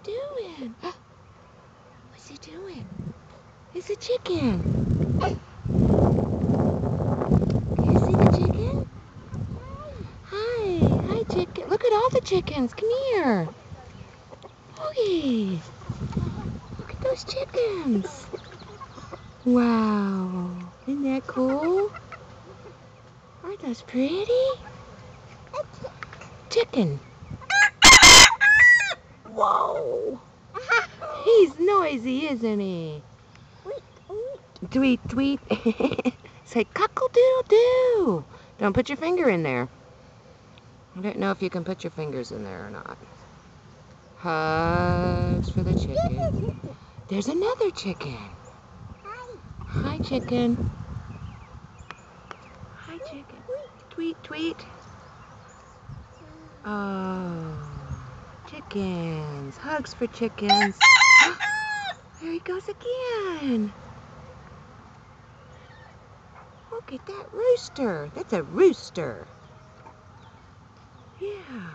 doing? What's he doing? It's a chicken. Can you see the chicken? Hi. Hi, chicken. Look at all the chickens. Come here. Oogie. Look at those chickens. Wow. Isn't that cool? Aren't those pretty? Chicken. Whoa. He's noisy, isn't he? Tweet, tweet. Say cockle-doodle-doo. Don't put your finger in there. I don't know if you can put your fingers in there or not. Hugs for the chicken. There's another chicken. Hi, chicken. Hi, chicken. Tweet, tweet. Oh, chickens. Hugs for chickens. There he goes again. Look at that rooster. That's a rooster. Yeah.